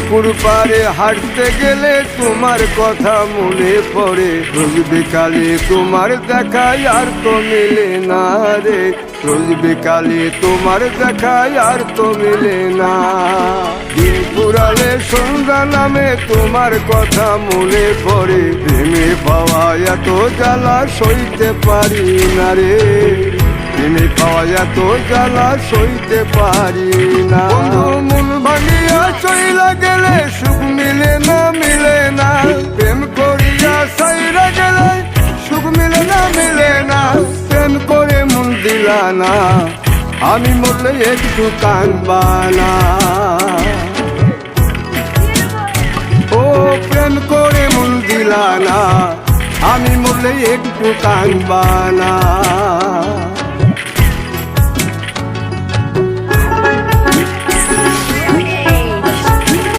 পুকুর পাড়ে হাঁটতে গেলে তোমার কথা মনে পড়ে, রোজ বিকালে তোমার দেখায় আর তো মিলে না রে, রোজ বিকালে তোমার দেখায় আর তো মিলে না। দিন পুরালে সন্ধ্যা নামে তোমার কথা মনে পড়ে, প্রেমে পাওয়া এত জ্বালা সইতে পারি না রে, প্রেমে পাওয়া এত জ্বালা সইতে পারি না। মন ভাঙিয়া চইলা গেলে সুখ মিলে না, মিলে না, প্রেম করিয়া সাইরা গেলে সুখ মিলে না, মিলে না, প্রেম করে মন দিলা না, আমি মরলে একটু কাঁদবা না। ও প্রেম করে মন দিলা না, আমি মরলে একটু কাঁদবা না।